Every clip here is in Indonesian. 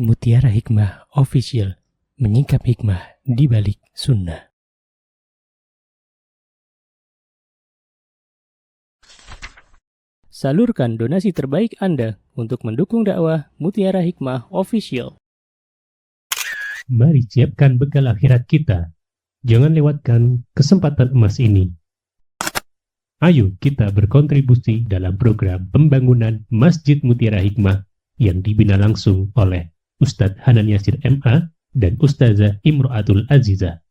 Mutiara Hikmah Official, menyingkap hikmah di balik sunnah. Salurkan donasi terbaik Anda untuk mendukung dakwah Mutiara Hikmah Official. Mari siapkan bekal akhirat kita. Jangan lewatkan kesempatan emas ini. Ayo kita berkontribusi dalam program pembangunan Masjid Mutiara Hikmah yang dibina langsung oleh Ustadz Hanan Yasir MA dan Ustazah Imro'atul Azizah.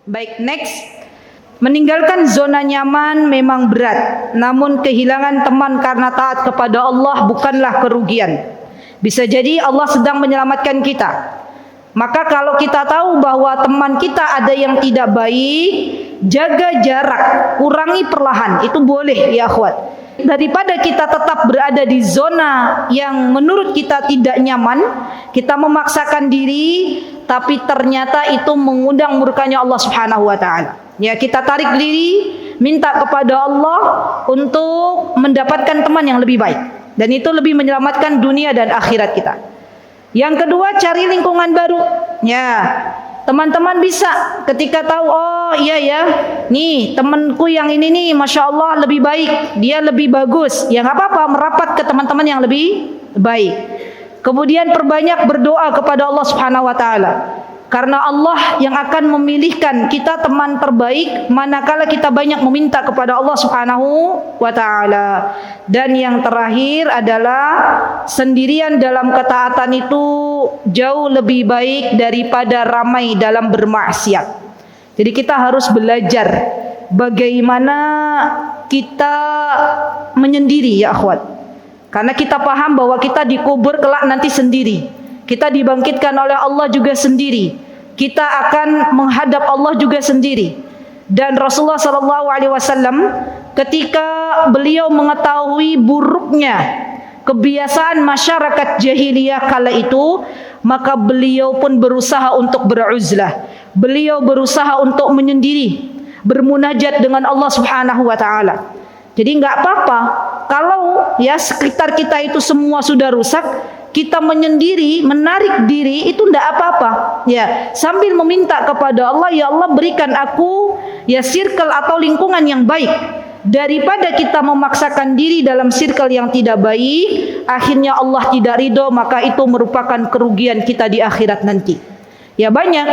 Baik, next. Meninggalkan zona nyaman memang berat, namun kehilangan teman karena taat kepada Allah bukanlah kerugian. Bisa jadi Allah sedang menyelamatkan kita. Maka kalau kita tahu bahwa teman kita ada yang tidak baik, jaga jarak, kurangi perlahan, itu boleh ya akhwat. Daripada kita tetap berada di zona yang menurut kita tidak nyaman, kita memaksakan diri, tapi ternyata itu mengundang murkanya Allah Subhanahu wa taala. Ya, kita tarik diri, minta kepada Allah untuk mendapatkan teman yang lebih baik, dan itu lebih menyelamatkan dunia dan akhirat kita. Yang kedua, cari lingkungan baru. Ya, teman-teman bisa ketika tahu, oh iya ya, nih temanku yang ini nih, masya Allah lebih baik, dia lebih bagus. Ya nggak apa-apa, merapat ke teman-teman yang lebih baik. Kemudian perbanyak berdoa kepada Allah Subhanahu Wa Taala. Karena Allah yang akan memilihkan kita teman terbaik manakala kita banyak meminta kepada Allah Subhanahu wa taala. Dan yang terakhir adalah sendirian dalam ketaatan itu jauh lebih baik daripada ramai dalam bermaksiat. Jadi kita harus belajar bagaimana kita menyendiri ya akhwat. Karena kita paham bahwa kita dikubur kelak nanti sendiri. Kita dibangkitkan oleh Allah juga sendiri. Kita akan menghadap Allah juga sendiri. Dan Rasulullah SAW ketika beliau mengetahui buruknya kebiasaan masyarakat jahiliyah kala itu, maka beliau pun berusaha untuk beruzlah. Beliau berusaha untuk menyendiri, bermunajat dengan Allah Subhanahu wa taala. Jadi enggak apa-apa kalau ya sekitar kita itu semua sudah rusak, kita menyendiri, menarik diri, itu tidak apa-apa. Ya, sambil meminta kepada Allah, ya Allah berikan aku ya circle atau lingkungan yang baik. Daripada kita memaksakan diri dalam circle yang tidak baik, akhirnya Allah tidak ridho, maka itu merupakan kerugian kita di akhirat nanti. Ya banyak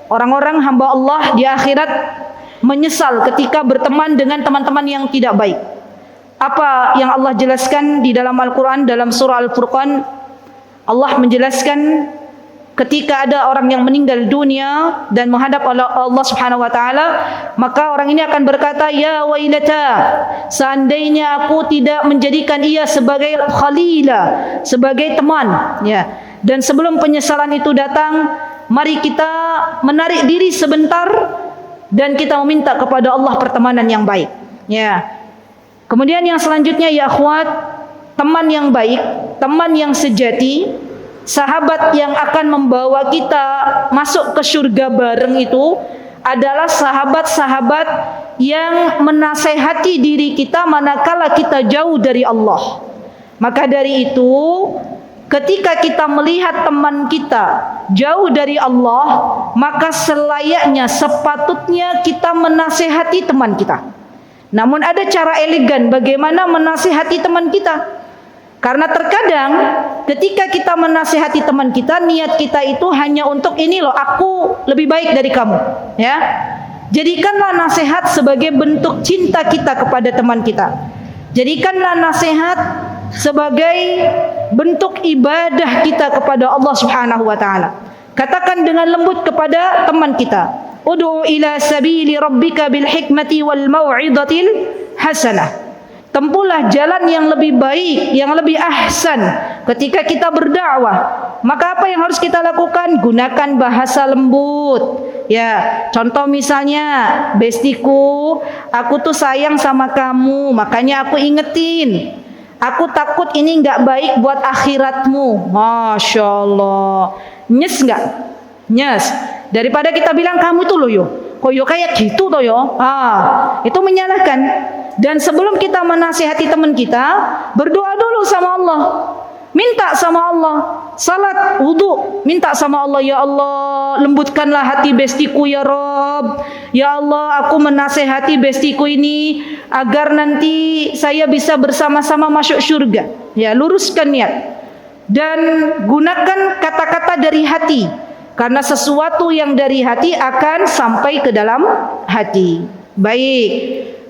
orang-orang hamba Allah di akhirat menyesal ketika berteman dengan teman-teman yang tidak baik. Apa yang Allah jelaskan di dalam Al-Quran, dalam surah Al-Furqan, Allah menjelaskan ketika ada orang yang meninggal dunia dan menghadap Allah Subhanahu wa taala, maka orang ini akan berkata, ya wailata, seandainya aku tidak menjadikan ia sebagai khalila, sebagai teman, ya. Dan sebelum penyesalan itu datang, mari kita menarik diri sebentar dan kita meminta kepada Allah pertemanan yang baik, ya. Kemudian yang selanjutnya ya akhwat, teman yang baik, teman yang sejati, sahabat yang akan membawa kita masuk ke surga bareng itu adalah sahabat-sahabat yang menasehati diri kita manakala kita jauh dari Allah. Maka dari itu, ketika kita melihat teman kita jauh dari Allah, maka selayaknya, sepatutnya kita menasehati teman kita. Namun ada cara elegan bagaimana menasihati teman kita. Karena terkadang ketika kita menasihati teman kita, niat kita itu hanya untuk ini loh, aku lebih baik dari kamu, ya. Jadikanlah nasihat sebagai bentuk cinta kita kepada teman kita. Jadikanlah nasihat sebagai bentuk ibadah kita kepada Allah Subhanahu wa taala. Katakan dengan lembut kepada teman kita, ud'u ila sabili rabbika bil hikmati wal mau'izatil hasanah. Tempuhlah jalan yang lebih baik, yang lebih ahsan ketika kita berdakwah. Maka apa yang harus kita lakukan? Gunakan bahasa lembut. Ya, contoh misalnya, bestiku, aku tuh sayang sama kamu, makanya aku ingetin. Aku takut ini nggak baik buat akhiratmu. Masya Allah. Nyes nggak? Nyes. Daripada kita bilang kamu tuh loh yo, kok yo kayak gitu toh yo. Itu menyalahkan. Dan sebelum kita menasihati teman kita, berdoa dulu sama Allah. Minta sama Allah. Salat, wudu, minta sama Allah, ya Allah, lembutkanlah hati bestiku ya Rabb. Ya Allah, aku menasehati bestiku ini agar nanti saya bisa bersama-sama masuk surga. Ya, luruskan niat. Dan gunakan kata-kata dari hati. Karena sesuatu yang dari hati akan sampai ke dalam hati. Baik.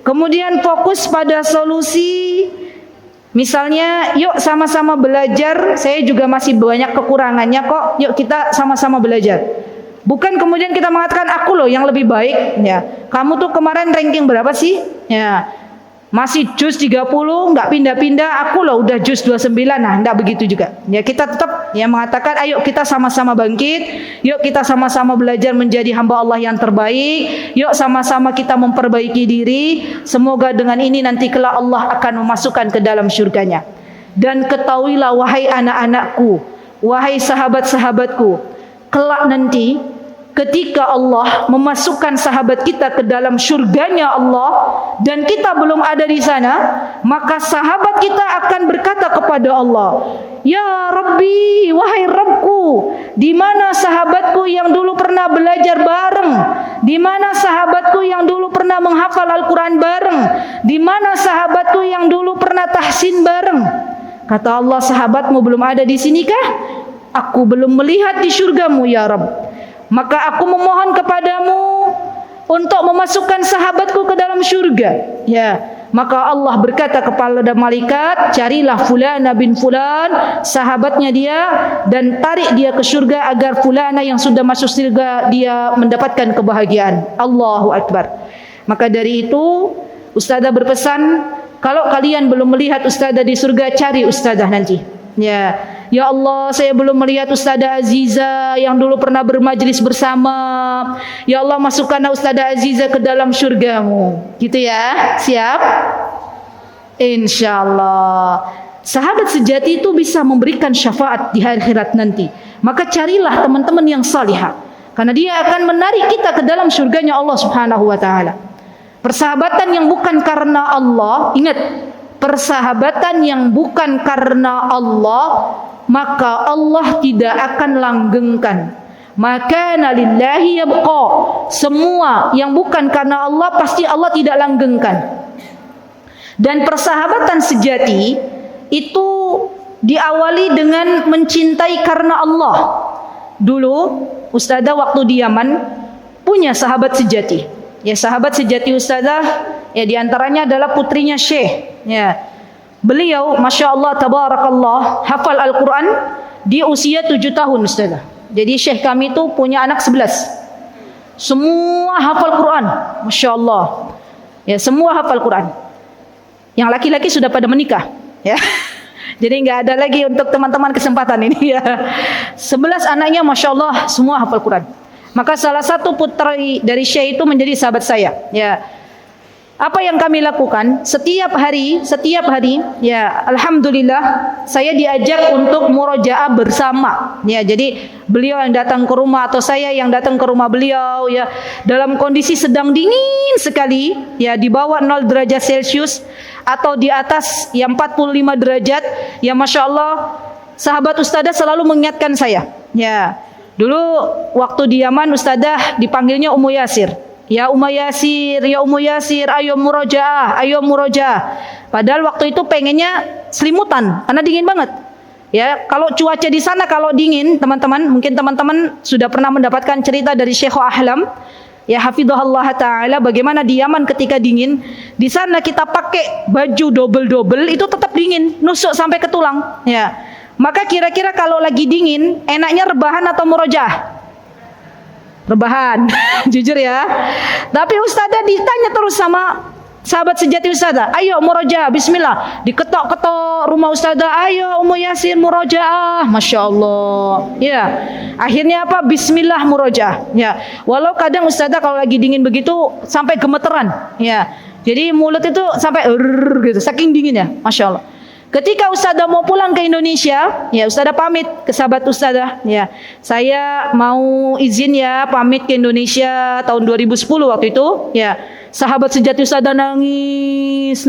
Kemudian fokus pada solusi. Misalnya, yuk sama-sama belajar. Saya juga masih banyak kekurangannya kok. Yuk kita sama-sama belajar. Bukan kemudian kita mengatakan aku loh yang lebih baik. Ya, kamu tuh kemarin ranking berapa sih? Ya, masih juz 30, nggak pindah-pindah. Aku loh udah juz 29. Nah, enggak begitu juga. Ya, kita tetap ya mengatakan, ayo kita sama-sama bangkit. Yuk kita sama-sama belajar menjadi hamba Allah yang terbaik. Yuk sama-sama kita memperbaiki diri. Semoga dengan ini nanti kelak Allah akan memasukkan ke dalam syurganya. Dan ketahuilah wahai anak-anakku, wahai sahabat-sahabatku, kelak nanti ketika Allah memasukkan sahabat kita ke dalam syurganya Allah dan kita belum ada di sana, maka sahabat kita akan berkata kepada Allah, ya Rabbi, wahai Rabbku, di mana sahabatku yang dulu pernah belajar bareng? Di mana sahabatku yang dulu pernah menghafal Al-Quran bareng? Di mana sahabatku yang dulu pernah tahsin bareng? Kata Allah, sahabatmu belum ada di sini kah? Aku belum melihat di syurgamu ya Rabb. Maka aku memohon kepadamu untuk memasukkan sahabatku ke dalam syurga. Ya, maka Allah berkata kepada malaikat, carilah fulana bin fulan, sahabatnya dia, dan tarik dia ke syurga agar fulana yang sudah masuk syurga dia mendapatkan kebahagiaan. Allahu Akbar. Maka dari itu Ustazah berpesan, kalau kalian belum melihat Ustazah di surga, cari Ustazah nanti. Ya Allah, saya belum melihat Ustazah Aziza yang dulu pernah bermajlis bersama. Ya Allah, masukkanlah Ustazah Aziza ke dalam syurgamu. Gitu ya, siap? InsyaAllah. Sahabat sejati itu bisa memberikan syafaat di hari akhirat nanti. Maka carilah teman-teman yang salihah, karena dia akan menarik kita ke dalam syurganya Allah Subhanahu wa ta'ala. Persahabatan yang bukan karena Allah, ingat, persahabatan yang bukan karena Allah, maka Allah tidak akan langgengkan. Maka lillahi yabqa. Semua yang bukan karena Allah pasti Allah tidak langgengkan. Dan persahabatan sejati itu diawali dengan mencintai karena Allah. Dulu Ustazah waktu di Yaman punya sahabat sejati. Ya, sahabat sejati Ustazah ya diantaranya adalah putrinya Syekh. Ya, beliau Masya Allah tabarakallah hafal Al-Quran di usia 7 tahun Ustazah. Jadi Syekh kami itu punya anak 11. Semua hafal Quran, Masya Allah. Ya, semua hafal Quran. Yang laki-laki sudah pada menikah. Ya, jadi nggak ada lagi untuk teman-teman kesempatan ini ya. 11 anaknya Masya Allah semua hafal Quran. Maka salah satu putri dari Syekh itu menjadi sahabat saya. Ya, apa yang kami lakukan setiap hari, ya alhamdulillah saya diajak untuk murojaah bersama. Ya, jadi beliau yang datang ke rumah atau saya yang datang ke rumah beliau ya dalam kondisi sedang dingin sekali, ya di bawah 0 derajat Celcius atau di atas yang 45 derajat. Ya Masya Allah, sahabat Ustazah selalu mengingatkan saya. Ya, dulu waktu di Yaman Ustazah dipanggilnya Ummu Yasir. Ya Ummu Yasir, ya Ummu Yasir, ayo murojaah, ayo murojaah. Padahal waktu itu pengennya selimutan karena dingin banget. Ya, kalau cuaca di sana kalau dingin, teman-teman, mungkin teman-teman sudah pernah mendapatkan cerita dari Syekh Ahlam. Ya hafizahullah taala bagaimana di Yaman ketika dingin. Di sana kita pakai baju double-double itu tetap dingin, nusuk sampai ke tulang. Ya. Maka kira-kira kalau lagi dingin, enaknya rebahan atau murojaah? Rebahan, jujur ya. Tapi Ustazah ditanya terus sama sahabat sejati Ustazah, ayo murojaah, bismillah. Diketok-ketok rumah Ustazah, ayo Ummu Yasir murojaah, Masya Allah. Ya, akhirnya apa? Bismillah murojaah. Ya, walau kadang Ustazah kalau lagi dingin begitu sampai gemeteran. Ya, jadi mulut itu sampai gitu, saking dinginnya, Masya Allah. Ketika Ustazah mau pulang ke Indonesia, ya Ustazah pamit ke sahabat Ustazah, ya saya mau izin ya pamit ke Indonesia tahun 2010 waktu itu, ya Sahabat sejati Ustazah nangis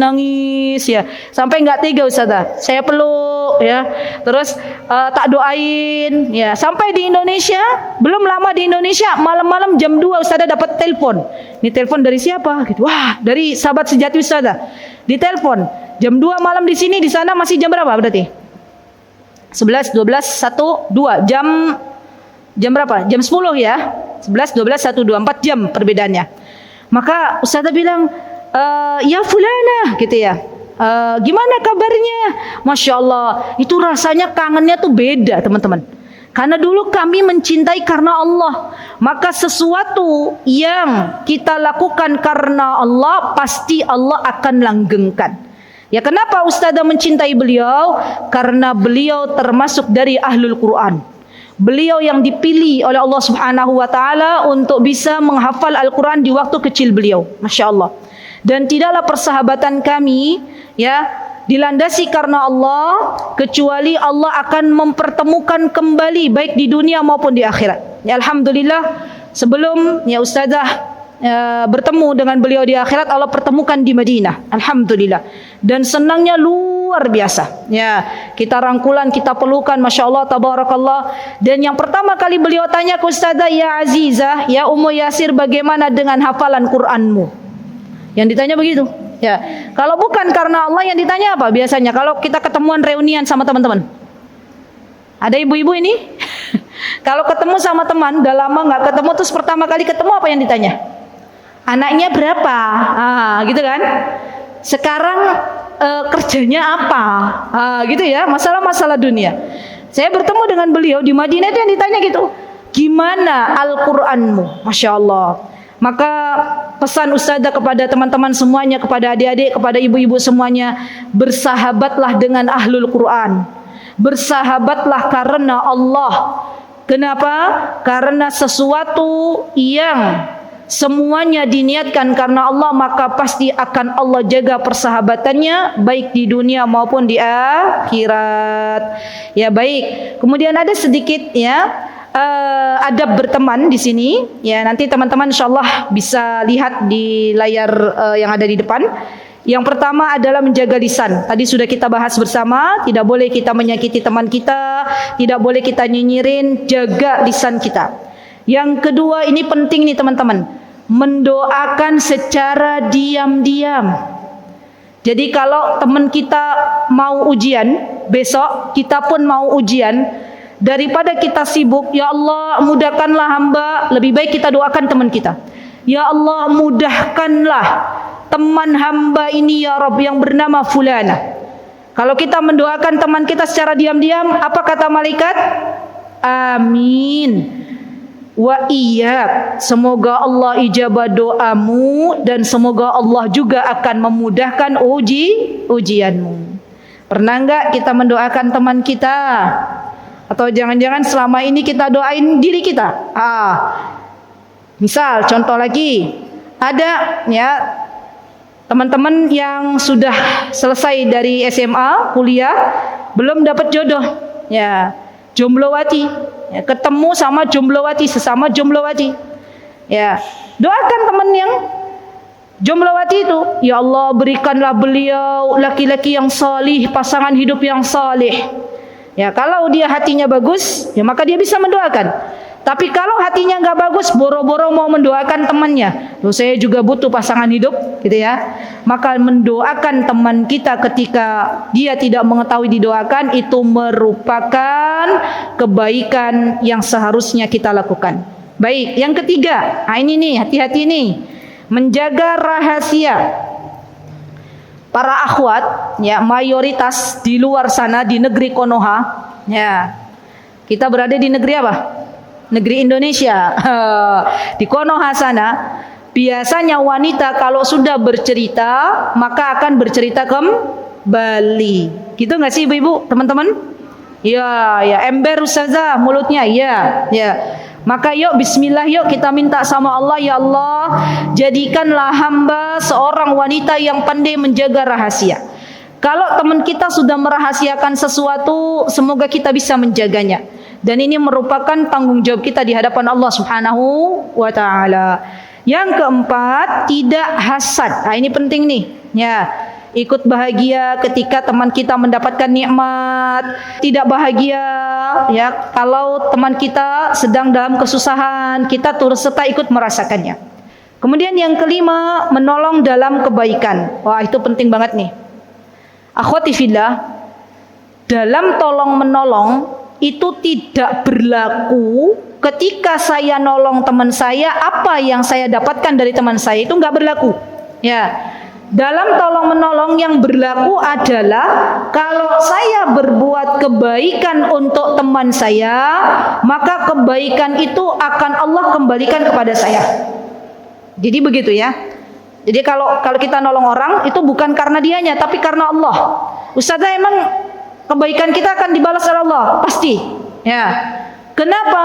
ya. Sampai nggak tega Ustazah. Saya peluk ya. Terus tak doain ya. Sampai di Indonesia, belum lama di Indonesia, malam-malam jam 2 Ustazah dapat telepon. Ini telepon dari siapa? Gitu. Wah, dari sahabat sejati Ustazah. Ditelepon. Jam 2 malam di sini, di sana masih jam berapa berarti? 11, 12, 1, 2. Jam berapa? Jam 10 ya. 11, 12, 1, 2, 4 jam perbedaannya. Maka Ustazah bilang, ya fulana gitu ya. Gimana kabarnya? Masya Allah, itu rasanya kangennya tuh beda teman-teman. Karena dulu kami mencintai karena Allah. Maka sesuatu yang kita lakukan karena Allah, pasti Allah akan langgengkan. Ya kenapa Ustazah mencintai beliau? Karena beliau termasuk dari Ahlul Quran. Beliau yang dipilih oleh Allah Subhanahu wa taala untuk bisa menghafal Al-Qur'an di waktu kecil beliau. Masya Allah. Dan tidaklah persahabatan kami ya dilandasi karena Allah, kecuali Allah akan mempertemukan kembali baik di dunia maupun di akhirat. Ya alhamdulillah, sebelum ya Ustazah bertemu dengan beliau di akhirat, Allah pertemukan di Madinah. Alhamdulillah. Dan senangnya luar biasa. Ya, kita rangkulan, kita pelukan, Masya Allah, tabarakallah. Dan yang pertama kali beliau tanya ke Ustazah, ya Azizah, ya Ummu Yasir, bagaimana dengan hafalan Qur'anmu? Yang ditanya begitu. Ya, kalau bukan karena Allah, yang ditanya apa biasanya? Kalau kita ketemuan reunian sama teman-teman, ada ibu-ibu ini? Kalau ketemu sama teman, udah lama nggak ketemu, terus pertama kali ketemu apa yang ditanya? Anaknya berapa? Gitu kan? Sekarang kerjanya apa? Gitu ya, masalah-masalah dunia. Saya bertemu dengan beliau di Madinah, itu yang ditanya gitu. Gimana Al-Qur'anmu? Masya Allah. Maka pesan Ustazah kepada teman-teman semuanya, kepada adik-adik, kepada ibu-ibu semuanya, bersahabatlah dengan Ahlul Quran. Bersahabatlah karena Allah. Kenapa? Karena sesuatu yang semuanya diniatkan karena Allah, maka pasti akan Allah jaga persahabatannya baik di dunia maupun di akhirat. Ya baik. Kemudian ada sedikit ya adab berteman di sini. Ya nanti teman-teman insyaallah bisa lihat di layar yang ada di depan. Yang pertama adalah menjaga lisan. Tadi sudah kita bahas bersama, tidak boleh kita menyakiti teman kita, tidak boleh kita nyinyirin, jaga lisan kita. Yang kedua, ini penting nih teman-teman, mendoakan secara diam-diam. Jadi kalau teman kita mau ujian, besok kita pun mau ujian, daripada kita sibuk, ya Allah mudahkanlah hamba, lebih baik kita doakan teman kita. Ya Allah mudahkanlah teman hamba ini ya Rabb yang bernama fulana. Kalau kita mendoakan teman kita secara diam-diam, apa kata malaikat? Amin. Wa iyyak, semoga Allah ijabah doamu dan semoga Allah juga akan memudahkan ujianmu. Pernah enggak kita mendoakan teman kita? Atau jangan-jangan selama ini kita doain diri kita? Misal contoh lagi, ada ya teman-teman yang sudah selesai dari SMA, kuliah, belum dapat jodoh, ya jomblowati, ya, ketemu sama jomblowati, sesama jomblowati, ya doakan teman yang jomblowati itu, ya Allah berikanlah beliau laki-laki yang salih, pasangan hidup yang salih. Ya kalau dia hatinya bagus, ya maka dia bisa mendoakan. Tapi kalau hatinya nggak bagus, boro-boro mau mendoakan temannya, loh saya juga butuh pasangan hidup, gitu ya. Maka mendoakan teman kita ketika dia tidak mengetahui didoakan, itu merupakan kebaikan yang seharusnya kita lakukan. Baik, yang ketiga, ini nih, hati-hati nih, menjaga rahasia. Para akhwat, ya mayoritas di luar sana di negeri Konoha, ya kita berada di negeri apa? Negeri Indonesia. Di Konoha sana biasanya wanita kalau sudah bercerita maka akan bercerita kembali. Gitu nggak sih ibu-ibu, teman-teman? Ya, ya ember ustazah mulutnya, ya, ya. Maka yuk bismillah, yuk kita minta sama Allah, ya Allah jadikanlah hamba seorang wanita yang pandai menjaga rahasia. Kalau teman kita sudah merahasiakan sesuatu, semoga kita bisa menjaganya. Dan ini merupakan tanggung jawab kita di hadapan Allah Subhanahu wa taala. Yang keempat, tidak hasad. Nah, ini penting nih. Ya, ikut bahagia ketika teman kita mendapatkan nikmat, tidak bahagia ya kalau teman kita sedang dalam kesusahan, kita turut serta ikut merasakannya. Kemudian yang kelima, menolong dalam kebaikan. Wah, itu penting banget nih. Akhwati fillah, dalam tolong menolong itu tidak berlaku ketika saya nolong teman saya, apa yang saya dapatkan dari teman saya itu nggak berlaku. Ya, dalam tolong menolong yang berlaku adalah kalau saya berbuat kebaikan untuk teman saya, maka kebaikan itu akan Allah kembalikan kepada saya. Jadi begitu ya. Jadi kalau kita nolong orang itu bukan karena dianya, tapi karena Allah. Ustazah, emang kebaikan kita akan dibalas oleh Allah? Pasti. Ya. Kenapa?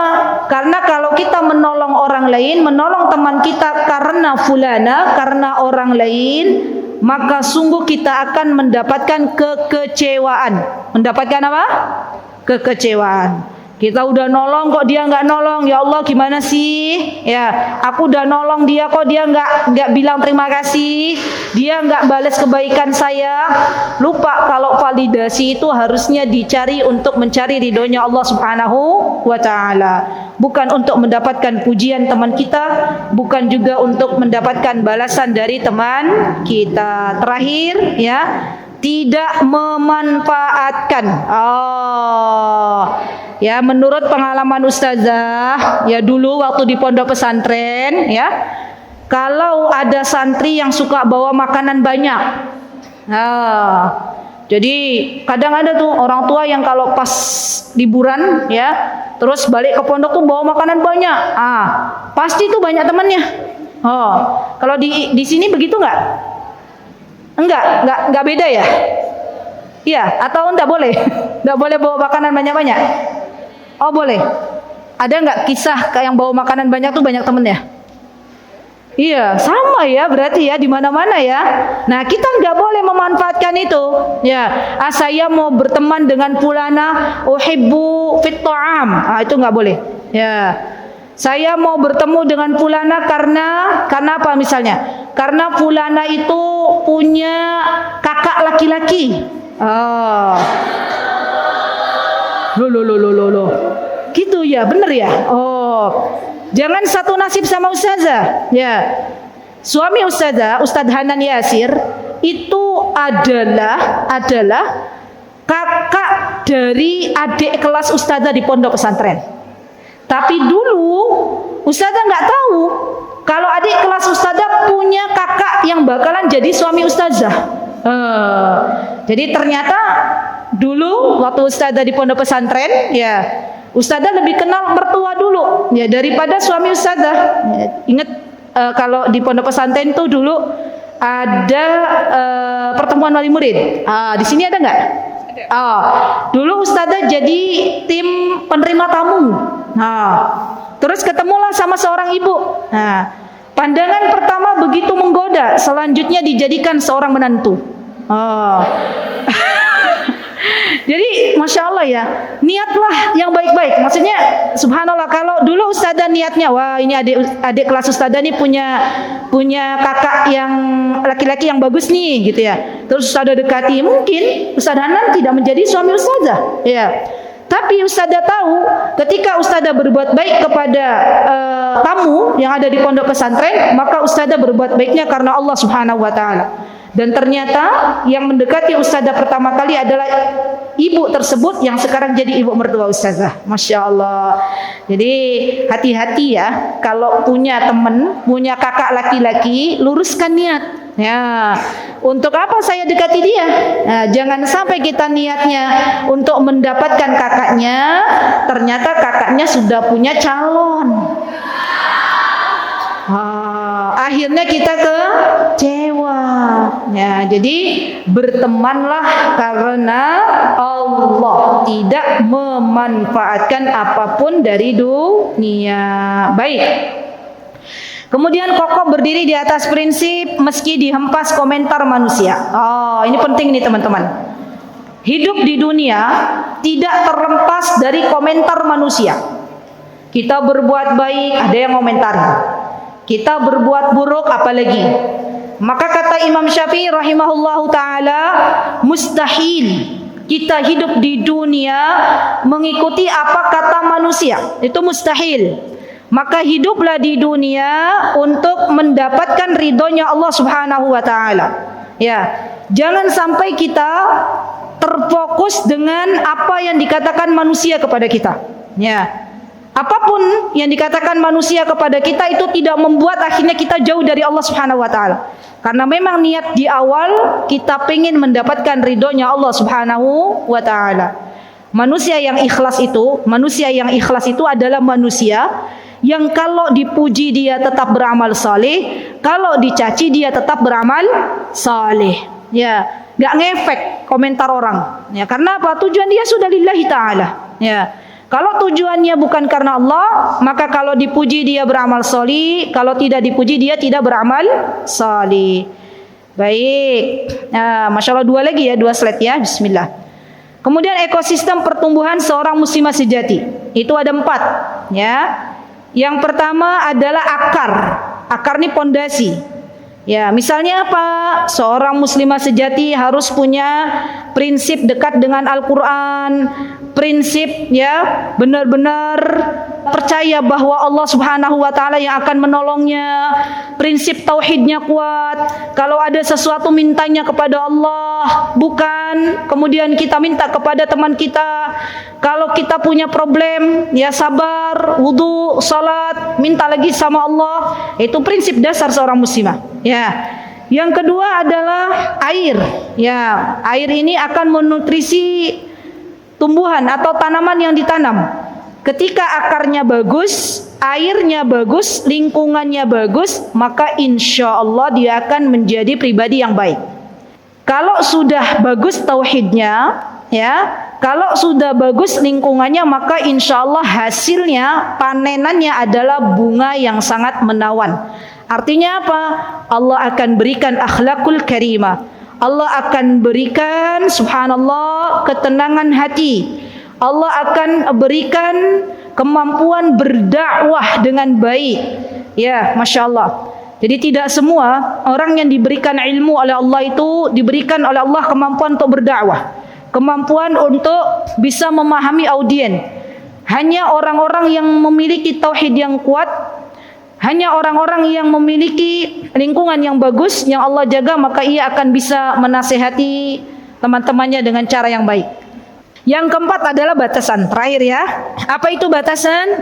Karena kalau kita menolong orang lain, menolong teman kita karena fulana, karena orang lain, maka sungguh kita akan mendapatkan kekecewaan. Mendapatkan apa? Kekecewaan. Kita udah nolong kok dia nggak nolong, ya Allah gimana sih? Ya, aku udah nolong dia kok dia nggak bilang terima kasih, dia nggak balas kebaikan saya. Lupa kalau validasi itu harusnya dicari untuk mencari ridhonya Allah Subhanahu wa Ta'ala, bukan untuk mendapatkan pujian teman kita, bukan juga untuk mendapatkan balasan dari teman kita. Terakhir ya, tidak memanfaatkan. Ya, menurut pengalaman ustazah, ya dulu waktu di pondok pesantren, ya, kalau ada santri yang suka bawa makanan banyak, jadi kadang ada tuh orang tua yang kalau pas liburan, ya, terus balik ke pondok tuh bawa makanan banyak, pasti tuh banyak temannya. Kalau di sini begitu nggak? Enggak beda ya? Iya, atau enggak boleh? Enggak boleh bawa makanan banyak-banyak? Oh boleh. Ada enggak kisah yang bawa makanan banyak tuh banyak temennya? Iya, sama ya berarti ya di mana-mana ya. Nah, kita enggak boleh memanfaatkan itu. Ya, saya mau berteman dengan fulana, uhibbu fit ta'am. Itu enggak boleh. Ya. Saya mau bertemu dengan fulana karena apa misalnya? Karena fulana itu punya kakak laki-laki. Loh. Gitu ya, bener ya? Jangan satu nasib sama ustazah. Ya. Suami ustazah, Ustadz Hanan Yasir, itu adalah kakak dari adik kelas ustazah di pondok pesantren. Tapi dulu ustazah nggak tahu kalau adik kelas ustazah punya kakak yang bakalan jadi suami ustazah. Jadi ternyata dulu waktu ustazah di pondok pesantren, ya ustazah lebih kenal mertua dulu, ya daripada suami ustazah. Ya, ingat kalau di pondok pesantren tuh dulu ada pertemuan wali murid. Di sini ada nggak? Dulu ustazah jadi tim penerima tamu. Terus ketemulah sama seorang ibu. Pandangan pertama begitu menggoda, selanjutnya dijadikan seorang menantu. Jadi Masya Allah ya, niatlah yang baik-baik. Maksudnya subhanallah, kalau dulu ustazah niatnya, wah ini adik kelas ustazah nih punya kakak yang laki-laki yang bagus nih gitu ya. Terus ustazah dekati, mungkin Ustadz Hanan tidak menjadi suami ustazah ya. Tapi ustazah tahu ketika ustazah berbuat baik kepada tamu yang ada di pondok pesantren, maka ustazah berbuat baiknya karena Allah Subhanahu wa Ta'ala. Dan ternyata yang mendekati ustazah pertama kali adalah ibu tersebut yang sekarang jadi ibu mertua ustazah. Masya Allah. Jadi hati-hati ya, kalau punya teman, punya kakak laki-laki, luruskan niat. Ya, untuk apa saya dekati dia? Nah, jangan sampai kita niatnya untuk mendapatkan kakaknya, ternyata kakaknya sudah punya calon. Akhirnya kita kecewa. Ya, jadi bertemanlah karena Allah, tidak memanfaatkan apapun dari dunia. Baik. Kemudian kokoh berdiri di atas prinsip meski dihempas komentar manusia. Ini penting nih teman-teman. Hidup di dunia tidak terlepas dari komentar manusia. Kita berbuat baik, ada yang komentari. Kita berbuat buruk apalagi. Maka kata Imam Syafi'i rahimahullahu taala, mustahil kita hidup di dunia mengikuti apa kata manusia. Itu mustahil. Maka hiduplah di dunia untuk mendapatkan ridhonya Allah Subhanahu wa taala. Ya, jangan sampai kita terfokus dengan apa yang dikatakan manusia kepada kita. Ya. Apapun yang dikatakan manusia kepada kita itu tidak membuat akhirnya kita jauh dari Allah Subhanahu wa taala. Karena memang niat di awal kita ingin mendapatkan ridhonya Allah Subhanahu wa taala. Manusia yang ikhlas itu adalah manusia yang kalau dipuji dia tetap beramal saleh, kalau dicaci dia tetap beramal saleh. Ya, enggak ngefek komentar orang. Ya, karena apa? Tujuan dia sudah lillahi taala. Ya. Kalau tujuannya bukan karena Allah, maka kalau dipuji dia beramal salih, kalau tidak dipuji dia tidak beramal salih. Baik. Nah, Masya Allah 2 lagi ya, 2 slide ya. Bismillah. Kemudian ekosistem pertumbuhan seorang muslimah sejati. Itu ada 4. Ya. Yang pertama adalah akar. Akar ini pondasi. Ya, misalnya apa? Seorang muslimah sejati harus punya prinsip dekat dengan Al-Quran, prinsip ya benar-benar percaya bahwa Allah Subhanahu wa taala yang akan menolongnya, prinsip tauhidnya kuat. Kalau ada sesuatu mintanya kepada Allah, bukan kemudian kita minta kepada teman kita. Kalau kita punya problem, ya sabar, wudu, salat, minta lagi sama Allah. Itu prinsip dasar seorang muslimah. Ya. Yang kedua adalah air. Ya, air ini akan menutrisi tumbuhan atau tanaman yang ditanam. Ketika akarnya bagus, airnya bagus, lingkungannya bagus, maka insya Allah dia akan menjadi pribadi yang baik. Kalau sudah bagus tauhidnya, ya, kalau sudah bagus lingkungannya, maka insya Allah hasilnya, panenannya adalah bunga yang sangat menawan. Artinya apa? Allah akan berikan akhlakul karimah. Allah akan berikan subhanallah ketenangan hati. Allah akan berikan kemampuan berdakwah dengan baik. Ya, Masya Allah. Jadi tidak semua orang yang diberikan ilmu oleh Allah itu diberikan oleh Allah kemampuan untuk berdakwah, kemampuan untuk bisa memahami audien. Hanya orang-orang yang memiliki tauhid yang kuat, hanya orang-orang yang memiliki lingkungan yang bagus, yang Allah jaga, maka ia akan bisa menasehati teman-temannya dengan cara yang baik. Yang keempat adalah batasan. Terakhir ya. Apa itu batasan?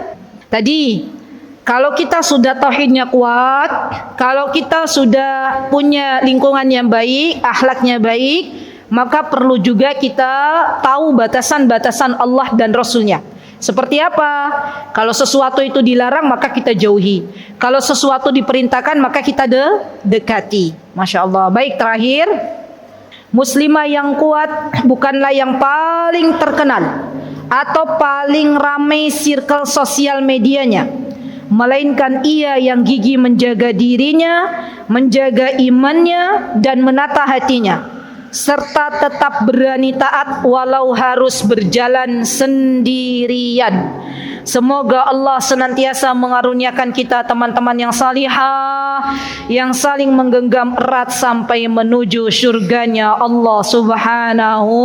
Tadi, kalau kita sudah tauhidnya kuat, kalau kita sudah punya lingkungan yang baik, akhlaknya baik, maka perlu juga kita tahu batasan-batasan Allah dan Rasulnya. Seperti apa? Kalau sesuatu itu dilarang maka kita jauhi. Kalau sesuatu diperintahkan maka kita dekati. Masya Allah. Baik, terakhir, muslimah yang kuat bukanlah yang paling terkenal atau paling ramai circle sosial medianya, melainkan ia yang gigih menjaga dirinya, menjaga imannya dan menata hatinya, serta tetap berani taat walau harus berjalan sendirian. Semoga Allah senantiasa mengaruniakan kita teman-teman yang salihah, yang saling menggenggam erat sampai menuju surganya Allah Subhanahu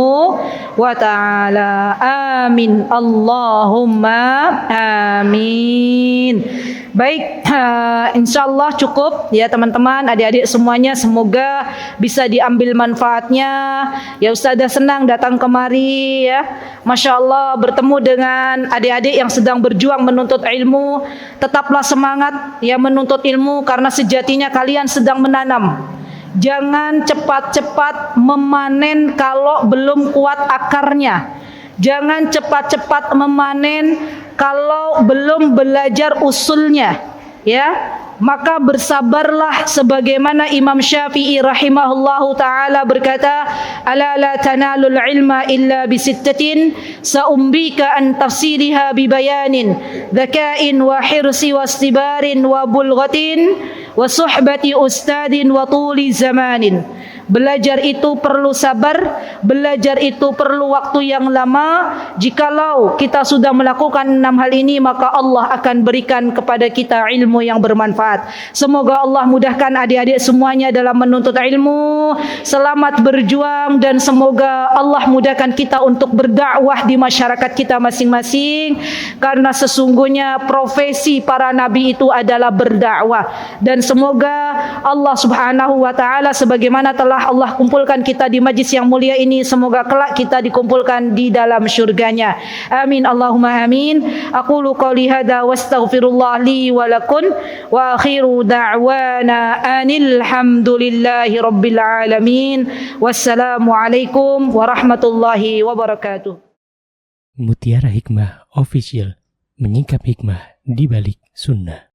wa ta'ala. Amin. Allahumma amin. Baik, insyaallah cukup ya teman-teman, adik-adik semuanya, semoga bisa diambil manfaatnya. Ya, Ustazah senang datang kemari ya. Masya Allah bertemu dengan adik-adik yang sedang berjuang menuntut ilmu. Tetaplah semangat ya menuntut ilmu, karena sejatinya kalian sedang menanam. Jangan cepat-cepat memanen kalau belum kuat akarnya. Jangan cepat-cepat memanen kalau belum belajar usulnya, ya. Maka bersabarlah sebagaimana Imam Syafi'i rahimahullahu taala berkata, ala la tanalul ilma illa bisittatin saumbika an tafsiriha bibayanin dzakain wa hirsi wastibarin wa bulghatin wa suhbati ustadin wa tuli zamanin. Belajar itu perlu sabar, belajar itu perlu waktu yang lama. Jikalau kita sudah melakukan 6 hal ini, maka Allah akan berikan kepada kita ilmu yang bermanfaat. Semoga Allah mudahkan adik-adik semuanya dalam menuntut ilmu. Selamat berjuang dan semoga Allah mudahkan kita untuk berdakwah di masyarakat kita masing-masing, karena sesungguhnya profesi para nabi itu adalah berdakwah. Dan semoga Allah Subhanahu wa taala sebagaimana telah Allah kumpulkan kita di majlis yang mulia ini, semoga kelak kita dikumpulkan di dalam syurganya. Amin Allahumma amin. Aqulu qouli hadza wastaghfirullah li wa lakum wa akhiru da'wana anil hamdulillahi rabbil alamin. Wassalamu alaikum warahmatullahi wabarakatuh. Mutiara Hikmah Official, menyingkap hikmah di balik sunnah.